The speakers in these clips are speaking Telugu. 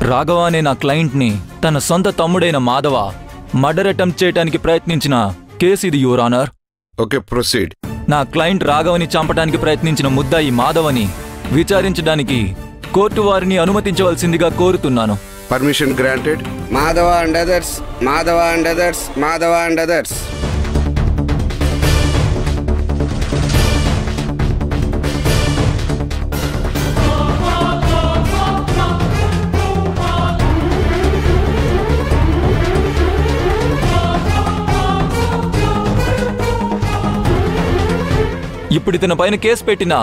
రాఘవ అనే నా క్లయింట్ని తన సొంత తమ్ముడైన మాధవ మర్డర్ అటెంప్ట్ చేయడానికి ప్రయత్నించిన కేసు ఇది, యువర్ ఆనర్. Okay, proceed. నా క్లయింట్ రాఘవని చంపడానికి ప్రయత్నించిన ముద్దాయి మాధవని విచారించడానికి కోర్టు వారిని అనుమతించవలసిందిగా కోరుతున్నాను. Permission granted. Madhava and others, Madhava and others, Madhava and others. ఇప్పుడు ఇతని పైన కేసు పెట్టిన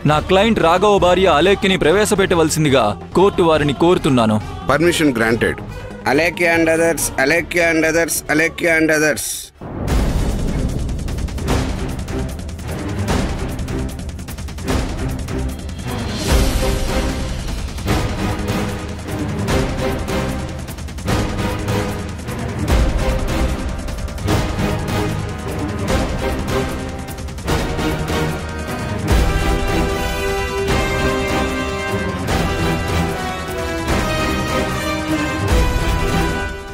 నా క్లయింట్ రాఘవ భార్య అలేఖ్యని ప్రవేశపెట్టవలసిందిగా కోర్టు వారిని కోరుతున్నాను. Permission granted. Alekhya and others, Alekhya and others, Alekhya and others.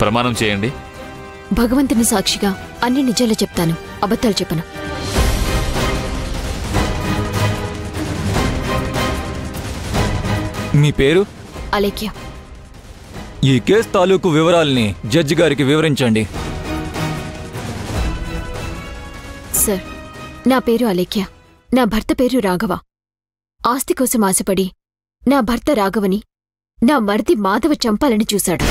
ప్రమాణం చేయండి. భగవంతుని సాక్షిగా అన్ని నిజాలు చెప్తాను, అబద్ధాలు చెప్పను. మీ పేరు? అలేఖ్య. ఈ కేసు తాలూకు వివరాల్ని జడ్జి గారికి వివరించండి. సార్, నా పేరు అలేఖ్య. నా భర్త పేరు రాఘవ. ఆస్తి కోసం ఆశపడి నా భర్త రాఘవని నా మరిది మాధవ చంపాలని చూశాడు.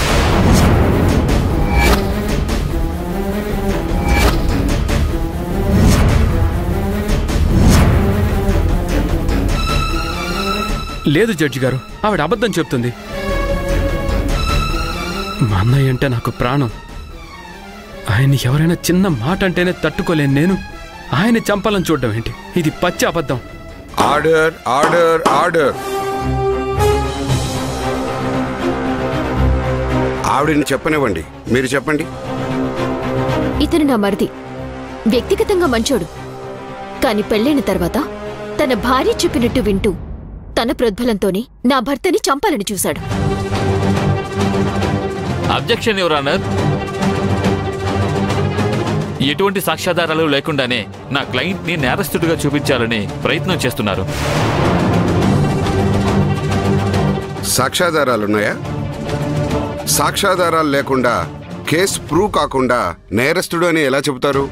లేదు జడ్జి గారు, ఆవిడ అబద్ధం చెప్తుంది. మా అన్నయ్య అంటే నాకు ప్రాణం. ఆయన ఎవరైనా చిన్న మాట అంటేనే తట్టుకోలేను నేను. ఆయన చంపాలని చూడడం ఏంటి? ఇది పచ్చి అబద్ధం. Order, order, order. ఆవిడని చెప్పనివ్వండి, మీరు చెప్పండి. ఇతను నా మరిది. వ్యక్తిగతంగా మంచోడు. కాని పెళ్ళైన తర్వాత తన భార్య చెప్పినట్టు వింటూ తన ప్రోద్బలంతోనే నా భర్తని చంపాలని చూశాడు. Objection your honour. ఎటువంటి సాక్ష్యాధారాలు లేకుండానే నా క్లయింట్ ని నేరస్తుడిగా చూపించాలని ప్రయత్నం చేస్తున్నారు. సాక్ష్యాధారాలున్నాయా? సాక్ష్యాధారాలు లేకుండా కేసు ప్రూవ్ కాకుండా నేరస్తుడు అని ఎలా చెబుతారు?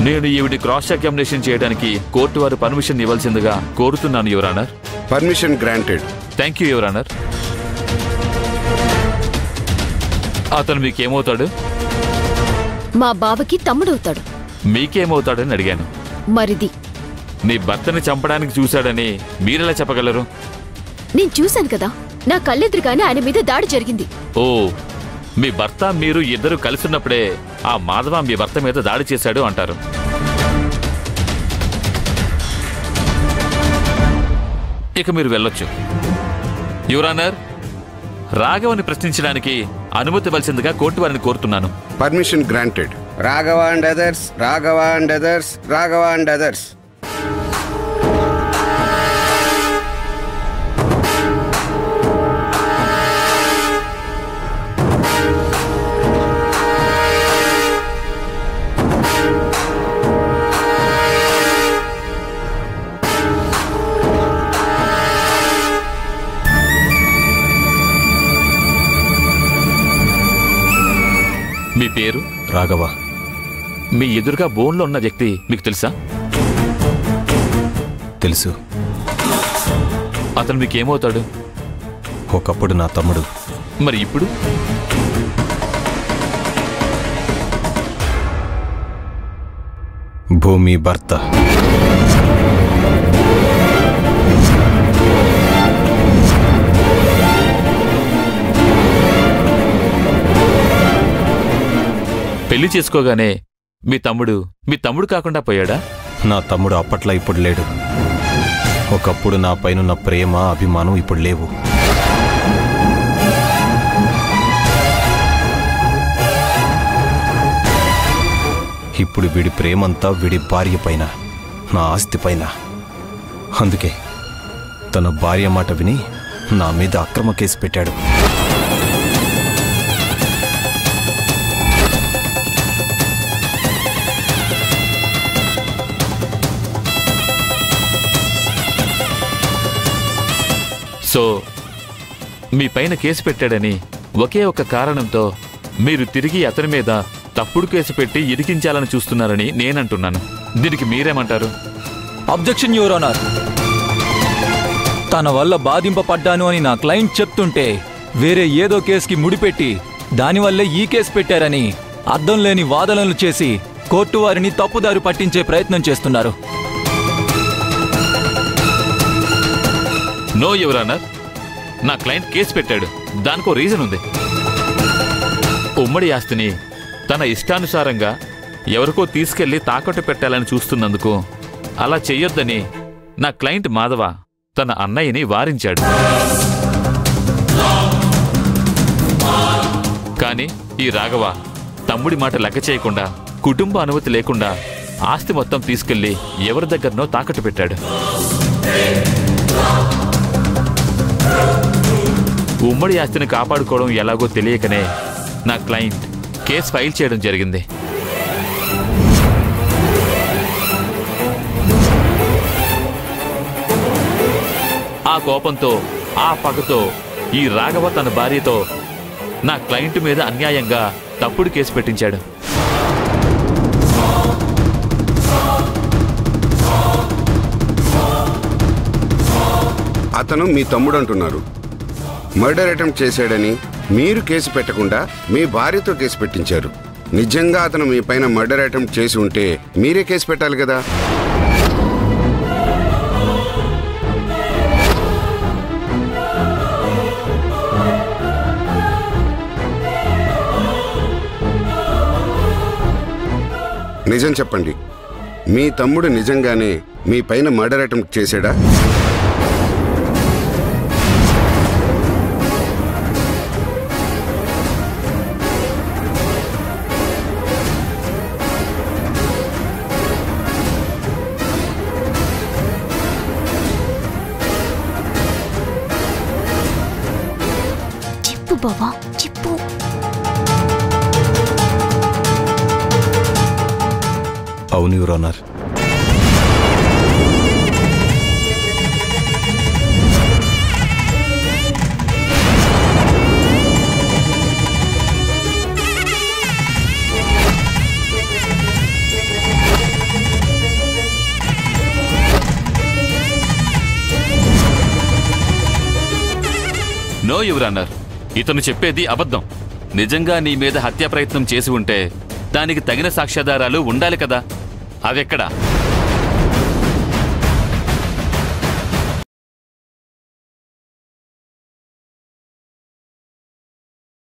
నేను ఈవిడి క్రాస్ ఎగ్జామినేషన్ చేయడానికి కోర్టు వారు పర్మిషన్ ఇవ్వాల్సిందిగా కోరుతున్నాను your honour. Permission granted. Thank you your honour. అతను మీకేమవుతాడు? మా బావకి తమ్ముడవుతాడు. మీకేమవుతాడని అడిగాను. మరిది. నీ భర్తని చంపడానికి చూశాడని మీరెలా చెప్పగలరు? నేను చూశాను కదా, నా కళ్ళెదురుగానే ఆయన మీద దాడి జరిగింది. ఓ, మీ భర్త మీరు ఇద్దరు కలిసిన్నప్పుడే ఆ మాధవ మీ భర్త మీద దాడి చేశాడు అంటారు. ఇక మీరు వెళ్ళొచ్చు. యువర్ ఆనర్, రాఘవని ప్రశ్నించడానికి అనుమతి ఇవ్వాల్సిందిగా కోర్టు వారిని కోరుతున్నాను. Permission granted. Raghava and others, Raghava and others, Raghava and others. మీ పేరు? రాఘవ. మీ ఎదురుగా బోన్లో ఉన్న వ్యక్తి మీకు తెలుసా? తెలుసు. అతను మీకేమవుతాడు? ఒకప్పుడు నా తమ్ముడు. మరి ఇప్పుడు? భూమి భర్త. పెళ్లి చేసుకోగానే మీ తమ్ముడు కాకుండా పోయాడా? నా తమ్ముడు అప్పట్లో ఇప్పుడు లేడు. ఒకప్పుడు నా పైనున్న ప్రేమ అభిమానం ఇప్పుడు లేవు. ఇప్పుడు వీడి ప్రేమంతా వీడి భార్య పైన. నా ఆస్తి పైన. అందుకే తన భార్య మాట విని నా మీద అక్రమ కేసు పెట్టాడు. సో మీ పైన కేసు పెట్టాడని ఒకే ఒక కారణంతో మీరు తిరిగి అతని మీద తప్పుడు కేసు పెట్టి ఇరికించాలని చూస్తున్నారని నేనంటున్నాను. దీనికి మీరేమంటారు? Objection your honour. తన వల్ల బాధింపబడ్డాను అని నా క్లయింట్ చెప్తుంటే వేరే ఏదో కేసుకి ముడిపెట్టి దానివల్లే ఈ కేసు పెట్టారని అర్థం లేని వాదనలు చేసి కోర్టు వారిని తప్పుదారి పట్టించే ప్రయత్నం చేస్తున్నారు. నో యువర్ ఆనర్, నా క్లయింట్ కేసు పెట్టాడు, దానికో రీజన్ ఉంది. ఉమ్మడి ఆస్తిని తన ఇష్టానుసారంగా ఎవరికో తీసుకెళ్లి తాకట్టు పెట్టాలని చూస్తున్నందుకు అలా చెయ్యొద్దని నా క్లయింట్ మాధవ తన అన్నయ్యని వారించాడు. కానీ ఈ రాఘవ తమ్ముడి మాట లెక్క చేయకుండా కుటుంబ అనుమతి లేకుండా ఆస్తి మొత్తం తీసుకెళ్లి ఎవరి దగ్గరనో తాకట్టు పెట్టాడు. ఉమ్మడి ఆస్తిని కాపాడుకోవడం ఎలాగో తెలియకనే నా క్లయింట్ కేసు ఫైల్ చేయడం జరిగింది. ఆ కోపంతో, ఆ పగతో ఈ రాఘవ తన భార్యతో నా క్లయింట్ మీద అన్యాయంగా తప్పుడు కేసు పెట్టించాడు. అతను మీ తమ్ముడు అంటున్నారు. మర్డర్ అటెంప్ట్ చేశాడని మీరు కేసు పెట్టకుండా మీ భార్యతో కేసు పెట్టించారు. నిజంగా అతను మీ పైన మర్డర్ అటెంప్ట్ చేసి ఉంటే మీరే కేసు పెట్టాలి కదా. నిజం చెప్పండి, మీ తమ్ముడు నిజంగానే మీ పైన మర్డర్ అటెంప్ట్ చేశాడా? చెప్పు బావా, చెప్పు. అవును your honour. No your honour, ఇతను చెప్పేది అబద్ధం. నిజంగా నీ మీద హత్యా ప్రయత్నం చేసి ఉంటే దానికి తగిన సాక్ష్యాధారాలు ఉండాలి కదా, అవెక్కడా?